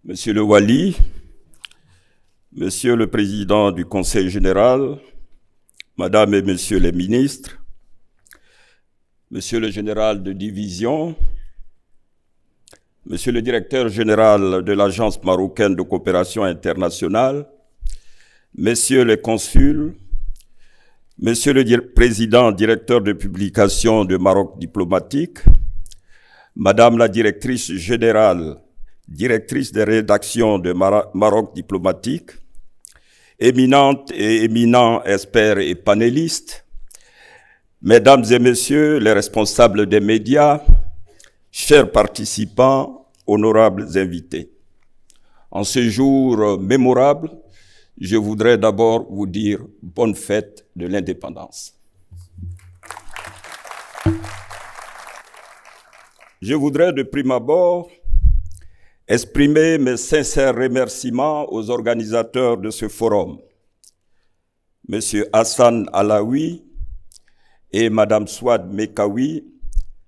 Monsieur le Wali, Monsieur le Président du Conseil général, Madame et Messieurs les ministres, Monsieur le Général de division, Monsieur le Directeur général de l'Agence marocaine de coopération internationale, Messieurs les consuls, Monsieur le Président directeur de publication de Maroc diplomatique, Madame la Directrice générale, directrice des rédactions de Maroc diplomatique, éminentes et éminents experts et panélistes, Mesdames et Messieurs les responsables des médias, chers participants, honorables invités. En ce jour mémorable, je voudrais d'abord vous dire bonne fête de l'indépendance. Je voudrais de prime abord exprimer mes sincères remerciements aux organisateurs de ce forum, M. Hassan Alaoui et Mme Souad Mekaoui,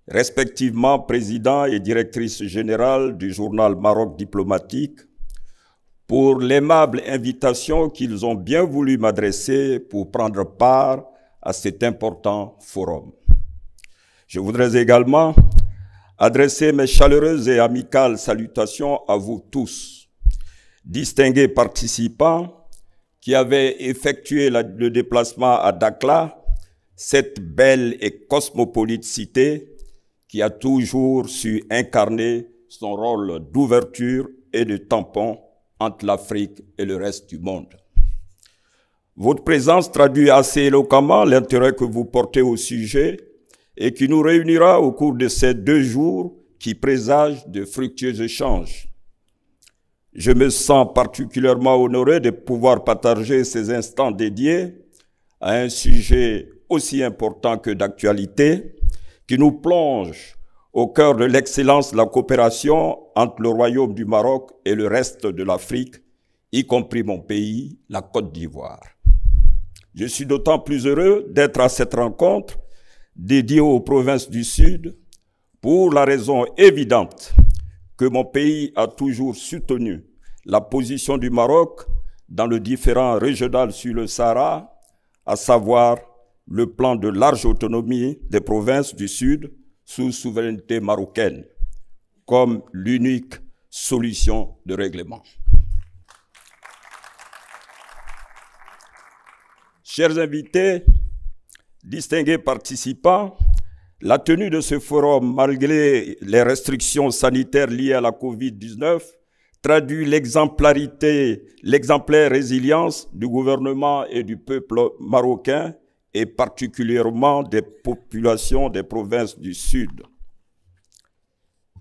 respectivement président et directrice générale du journal Maroc diplomatique, pour l'aimable invitation qu'ils ont bien voulu m'adresser pour prendre part à cet important forum. Je voudrais également adresser mes chaleureuses et amicales salutations à vous tous, distingués participants qui avez effectué le déplacement à Dakhla, cette belle et cosmopolite cité qui a toujours su incarner son rôle d'ouverture et de tampon entre l'Afrique et le reste du monde. Votre présence traduit assez éloquemment l'intérêt que vous portez au sujet et qui nous réunira au cours de ces 2 jours qui présagent de fructueux échanges. Je me sens particulièrement honoré de pouvoir partager ces instants dédiés à un sujet aussi important que d'actualité, qui nous plonge au cœur de l'excellence de la coopération entre le Royaume du Maroc et le reste de l'Afrique, y compris mon pays, la Côte d'Ivoire. Je suis d'autant plus heureux d'être à cette rencontre dédiée aux provinces du Sud pour la raison évidente que mon pays a toujours soutenu la position du Maroc dans le différend régional sur le Sahara, à savoir le plan de large autonomie des provinces du Sud sous souveraineté marocaine, comme l'unique solution de règlement. Chers invités, distingués participants, la tenue de ce forum, malgré les restrictions sanitaires liées à la Covid-19, traduit l'exemplaire résilience du gouvernement et du peuple marocain et particulièrement des populations des provinces du Sud.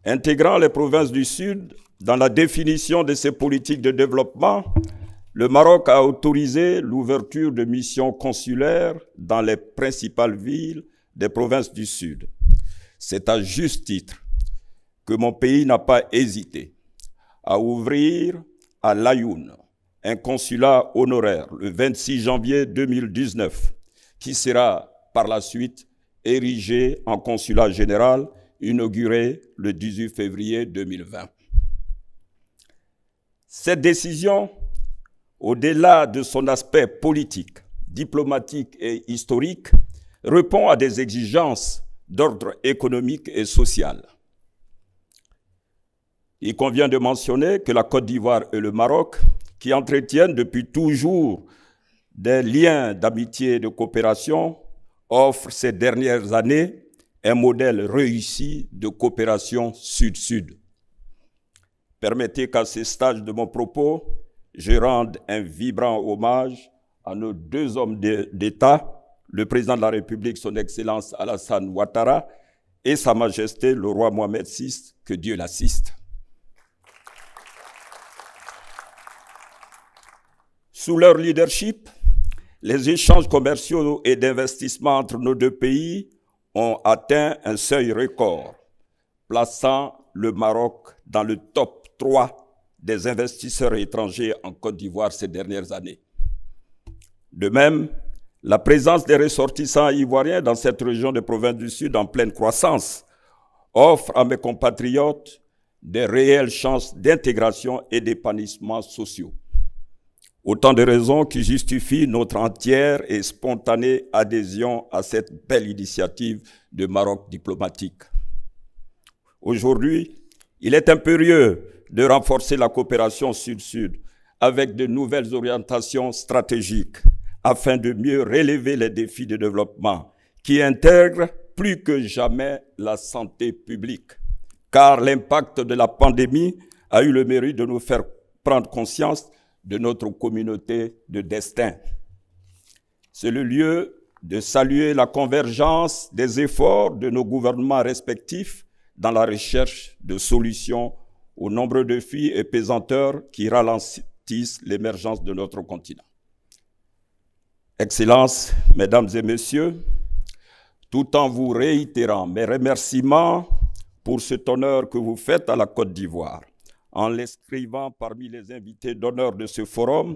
Intégrant les provinces du Sud dans la définition de ses politiques de développement, le Maroc a autorisé l'ouverture de missions consulaires dans les principales villes des provinces du Sud. C'est à juste titre que mon pays n'a pas hésité à ouvrir à Laayoune un consulat honoraire le 26 janvier 2019, qui sera par la suite érigé en consulat général, inauguré le 18 février 2020. Cette décision, au-delà de son aspect politique, diplomatique et historique, répond à des exigences d'ordre économique et social. Il convient de mentionner que la Côte d'Ivoire et le Maroc, qui entretiennent depuis toujours des liens d'amitié et de coopération, offrent ces dernières années un modèle réussi de coopération sud-sud. Permettez qu'à ce stade de mon propos, je rende un vibrant hommage à nos 2 hommes d'État, le président de la République, son Excellence Alassane Ouattara, et Sa Majesté le roi Mohamed VI, que Dieu l'assiste. Sous leur leadership, les échanges commerciaux et d'investissement entre nos 2 pays ont atteint un seuil record, plaçant le Maroc dans le top 3 des investisseurs étrangers en Côte d'Ivoire ces dernières années. De même, la présence des ressortissants ivoiriens dans cette région de province du Sud en pleine croissance offre à mes compatriotes des réelles chances d'intégration et d'épanouissement sociaux. Autant de raisons qui justifient notre entière et spontanée adhésion à cette belle initiative de Maroc diplomatique. Aujourd'hui, il est impérieux de renforcer la coopération Sud-Sud avec de nouvelles orientations stratégiques afin de mieux relever les défis de développement qui intègrent plus que jamais la santé publique. Car l'impact de la pandémie a eu le mérite de nous faire prendre conscience de notre communauté de destin. C'est le lieu de saluer la convergence des efforts de nos gouvernements respectifs dans la recherche de solutions aux nombreux défis et pesanteurs qui ralentissent l'émergence de notre continent. Excellences, Mesdames et Messieurs, tout en vous réitérant mes remerciements pour cet honneur que vous faites à la Côte d'Ivoire, en l'inscrivant parmi les invités d'honneur de ce forum,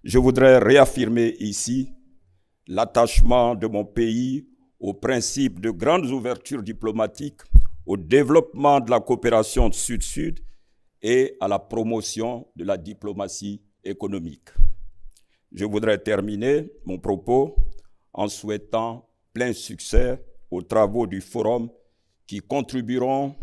je voudrais réaffirmer ici l'attachement de mon pays au principe de grandes ouvertures diplomatiques, au développement de la coopération Sud-Sud et à la promotion de la diplomatie économique. Je voudrais terminer mon propos en souhaitant plein succès aux travaux du forum qui contribueront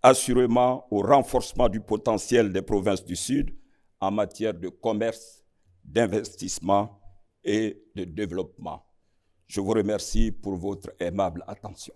assurément au renforcement du potentiel des provinces du Sud en matière de commerce, d'investissement et de développement. Je vous remercie pour votre aimable attention.